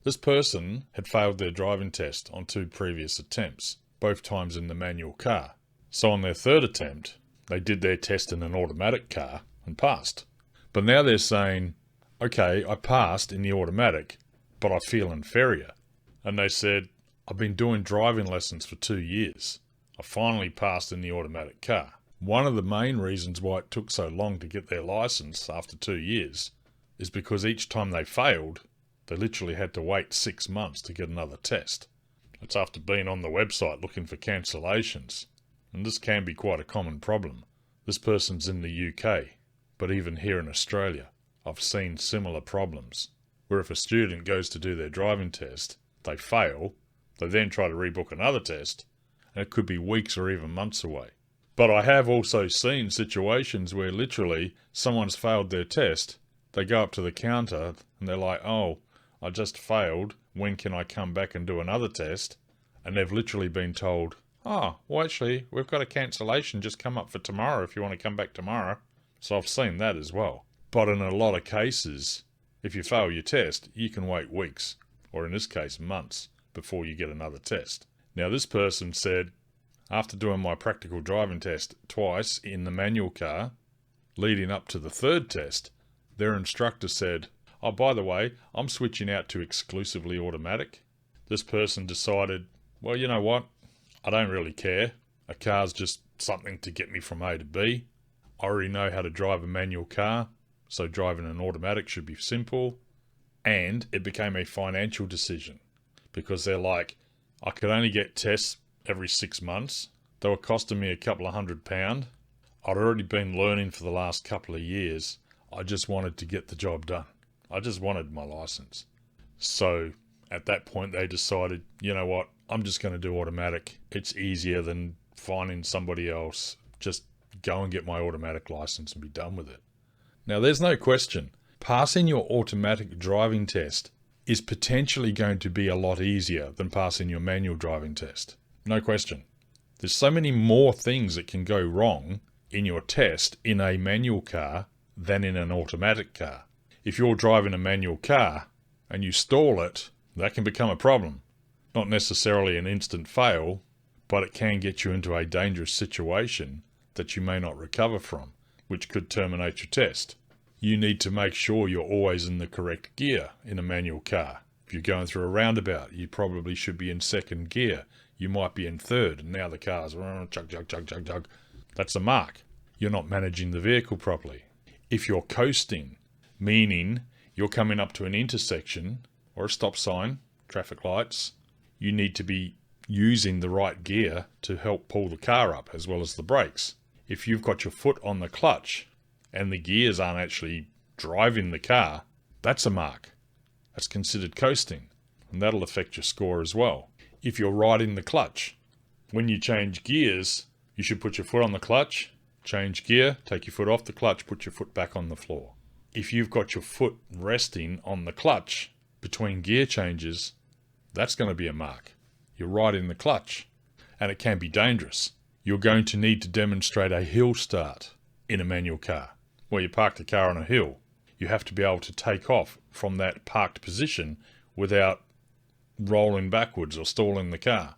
This person had failed their driving test on 2 previous attempts, both times in the manual car. So on their 3rd attempt, they did their test in an automatic car and passed. But now they're saying, okay, I passed in the automatic, but I feel inferior. And they said, I've been doing driving lessons for 2 years. I finally passed in the automatic car. One of the main reasons why it took so long to get their license after 2 years is because each time they failed, they literally had to wait 6 months to get another test. That's after being on the website looking for cancellations. And this can be quite a common problem. This person's in the UK, but even here in Australia, I've seen similar problems, where if a student goes to do their driving test, they fail, they then try to rebook another test, and it could be weeks or even months away. But I have also seen situations where literally someone's failed their test, they go up to the counter and they're like, oh, I just failed, when can I come back and do another test? And they've literally been told, oh, well actually, we've got a cancellation, just come up for tomorrow if you want to come back tomorrow. So I've seen that as well. But in a lot of cases, if you fail your test, you can wait weeks, or in this case months, before you get another test. Now this person said, after doing my practical driving test twice in the manual car, leading up to the 3rd test, their instructor said, oh, by the way, I'm switching out to exclusively automatic. This person decided, well, you know what? I don't really care. A car's just something to get me from A to B. I already know how to drive a manual car, so driving an automatic should be simple. And it became a financial decision because they're like, I could only get tests every 6 months. They were costing me a couple of £100. I'd already been learning for the last couple of years. I just wanted to get the job done. I just wanted my license. So at that point they decided, you know what, I'm just going to do automatic. It's easier than finding somebody else. Just go and get my automatic license and be done with it. Now there's no question, passing your automatic driving test is potentially going to be a lot easier than passing your manual driving test. No question. There's so many more things that can go wrong in your test in a manual car than in an automatic car. If you're driving a manual car and you stall it, that can become a problem. Not necessarily an instant fail, but it can get you into a dangerous situation that you may not recover from, which could terminate your test. You need to make sure you're always in the correct gear in a manual car. If you're going through a roundabout, you probably should be in 2nd gear. You might be in 3rd, and now the car's chug, chug, chug, chug, chug. That's a mark. You're not managing the vehicle properly. If you're coasting, meaning you're coming up to an intersection or a stop sign, traffic lights, you need to be using the right gear to help pull the car up as well as the brakes. If you've got your foot on the clutch and the gears aren't actually driving the car, that's a mark. That's considered coasting, and that'll affect your score as well. If you're riding the clutch, when you change gears, you should put your foot on the clutch, change gear, take your foot off the clutch, put your foot back on the floor. If you've got your foot resting on the clutch between gear changes, that's going to be a mark. You're riding the clutch, and it can be dangerous. You're going to need to demonstrate a hill start in a manual car. Where you park the car on a hill, you have to be able to take off from that parked position without rolling backwards or stalling the car.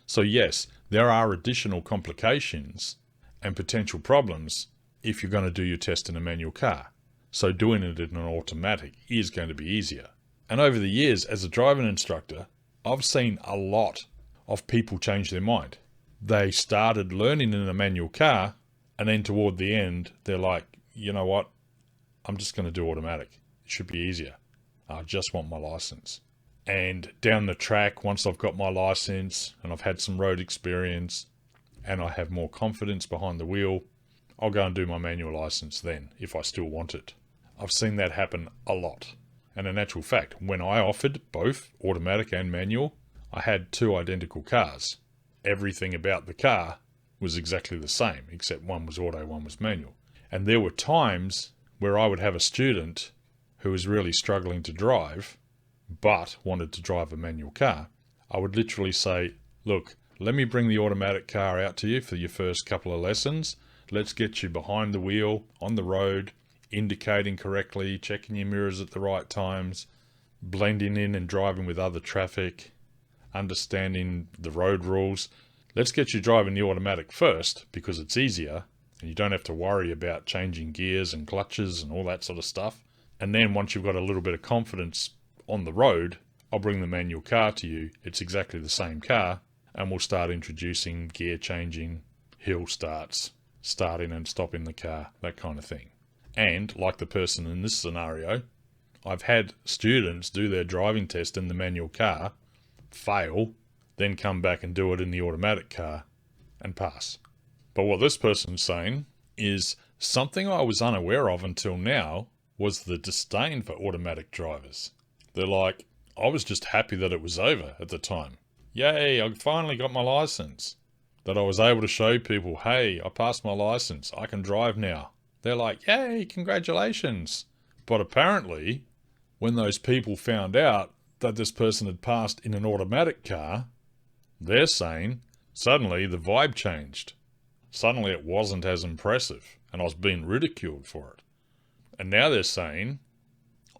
So yes, there are additional complications and potential problems if you're going to do your test in a manual car. So doing it in an automatic is going to be easier. And over the years, as a driving instructor, I've seen a lot of people change their mind. They started learning in a manual car, and then toward the end, they're like, you know what? I'm just going to do automatic. It should be easier. I just want my license. And down the track, once I've got my license and I've had some road experience and I have more confidence behind the wheel, I'll go and do my manual license then, if I still want it. I've seen that happen a lot. And in actual fact, when I offered both automatic and manual, I had 2 identical cars. Everything about the car was exactly the same, except one was auto, one was manual. And there were times where I would have a student who was really struggling to drive, but wanted to drive a manual car. I would literally say, look, let me bring the automatic car out to you for your first couple of lessons. Let's get you behind the wheel, on the road, indicating correctly, checking your mirrors at the right times. blending in and driving with other traffic, understanding the road rules. Let's get you driving the automatic first because it's easier and you don't have to worry about changing gears and clutches and all that sort of stuff. And then once you've got a little bit of confidence on the road, I'll bring the manual car to you. It's exactly the same car, and we'll start introducing gear changing, hill starts, starting and stopping the car, that kind of thing. And like the person in this scenario, I've had students do their driving test in the manual car, fail, then come back and do it in the automatic car and pass. But what this person's saying is something I was unaware of until now was the disdain for automatic drivers. They're like, I was just happy that it was over at the time. Yay, I finally got my license. That I was able to show people, hey, I passed my license, I can drive now. They're like, yay, congratulations. But apparently, when those people found out that this person had passed in an automatic car, they're saying suddenly the vibe changed. Suddenly it wasn't as impressive and I was being ridiculed for it. And now they're saying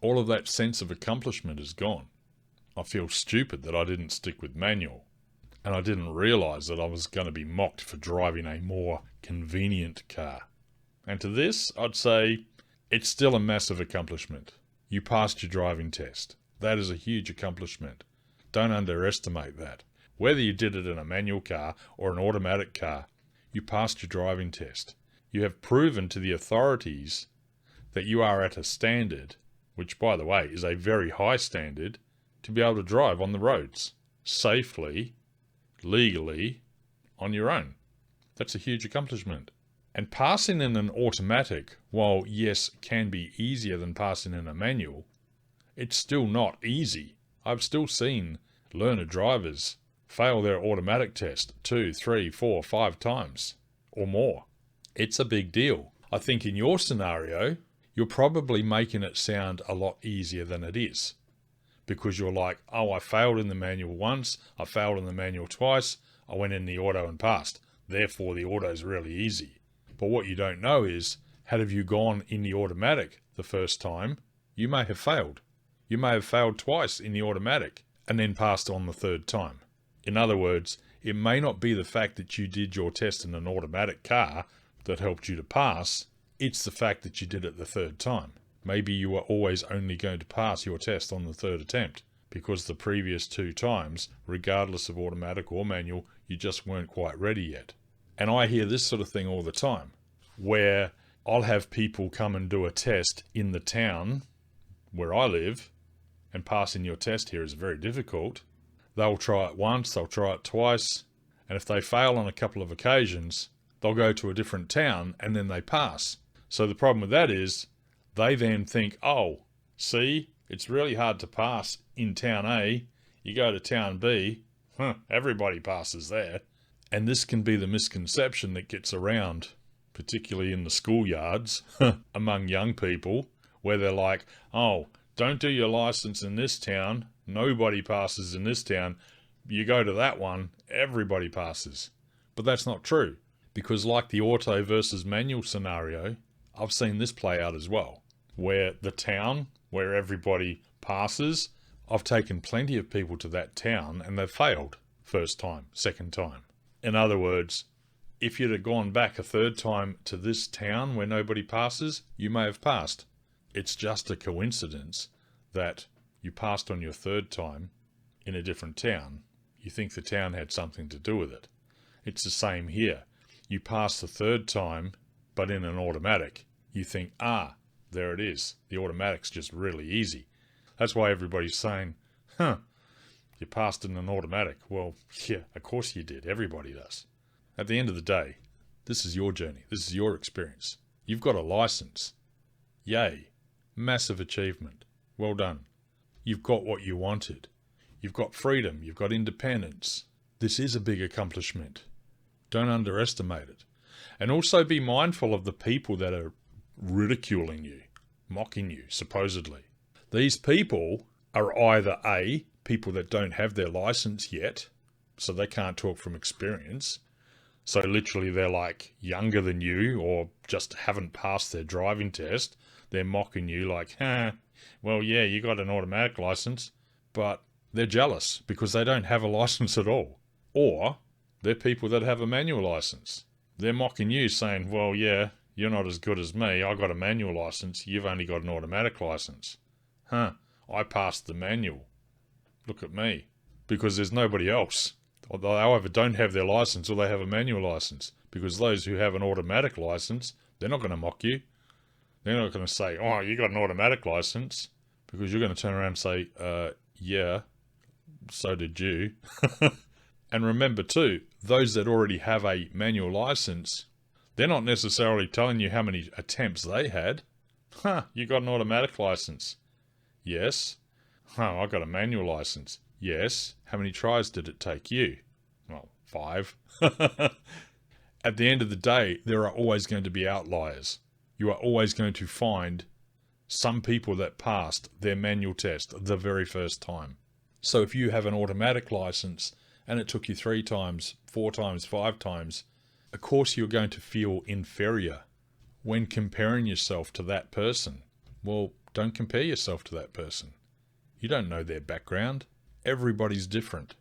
all of that sense of accomplishment is gone. I feel stupid that I didn't stick with manual. And I didn't realise that I was going to be mocked for driving a more convenient car. And to this, I'd say it's still a massive accomplishment. You passed your driving test. That is a huge accomplishment. Don't underestimate that. Whether you did it in a manual car or an automatic car, you passed your driving test. You have proven to the authorities that you are at a standard, which by the way is a very high standard, to be able to drive on the roads safely, legally, on your own. That's a huge accomplishment. And passing in an automatic, while yes, can be easier than passing in a manual, it's still not easy. I've still seen learner drivers fail their automatic test 2, 3, 4, 5 times or more. It's a big deal. I think in your scenario, you're probably making it sound a lot easier than it is. Because you're like, oh, I failed in the manual once, I failed in the manual twice, I went in the auto and passed. Therefore, the auto is really easy. But what you don't know is, had you gone in the automatic the first time, you may have failed. You may have failed twice in the automatic and then passed on the third time. In other words, it may not be the fact that you did your test in an automatic car that helped you to pass, it's the fact that you did it the third time. Maybe you were always only going to pass your test on the third attempt because the previous 2 times, regardless of automatic or manual, you just weren't quite ready yet. And I hear this sort of thing all the time, where I'll have people come and do a test in the town where I live, and passing your test here is very difficult. They'll try it once, they'll try it twice, and if they fail on a couple of occasions, they'll go to a different town and then they pass. So the problem with that is, they then think, oh, see, it's really hard to pass in town A. You go to town B, everybody passes there. And this can be the misconception that gets around, particularly in the schoolyards, among young people, where they're like, oh, don't do your license in this town. Nobody passes in this town. You go to that one, everybody passes. But that's not true, because like the auto versus manual scenario, I've seen this play out as well, where the town where everybody passes, I've taken plenty of people to that town and they've failed first time, second time. In other words, if you'd have gone back a third time to this town where nobody passes, you may have passed. It's just a coincidence that you passed on your third time in a different town. You think the town had something to do with it. It's the same here. You pass the third time, but in an automatic. You think, there it is. The automatic's just really easy. That's why everybody's saying, you passed in an automatic. Well, yeah, of course you did. Everybody does. At the end of the day, this is your journey. This is your experience. You've got a license. Yay. Massive achievement. Well done. You've got what you wanted. You've got freedom. You've got independence. This is a big accomplishment. Don't underestimate it. And also be mindful of the people that are ridiculing you, mocking you, supposedly. These people are either A, people that don't have their license yet, so they can't talk from experience. So literally they're like younger than you or just haven't passed their driving test. They're mocking you like, well, yeah, you got an automatic license, but they're jealous because they don't have a license at all. Or they're people that have a manual license. They're mocking you saying, well, yeah, you're not as good as me. I got a manual license. You've only got an automatic license. Huh, I passed the manual. Look at me. Because there's nobody else. They either don't have their license or they have a manual license. Because those who have an automatic license, they're not going to mock you. They're not going to say, oh, you got an automatic license. Because you're going to turn around and say, yeah, so did you. And remember too, those that already have a manual license, they're not necessarily telling you how many attempts they had. Huh, you got an automatic license. Yes. Huh, I got a manual license. Yes. How many tries did it take you? Well, 5. At the end of the day, there are always going to be outliers. You are always going to find some people that passed their manual test the very first time. So if you have an automatic license and it took you 3 times, 4 times, 5 times, of course you're going to feel inferior when comparing yourself to that person. Well, don't compare yourself to that person. You don't know their background. Everybody's different.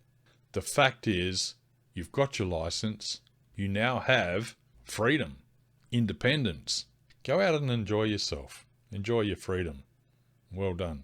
The fact is, you've got your license. You now have freedom, independence. Go out and enjoy yourself. Enjoy your freedom. Well done.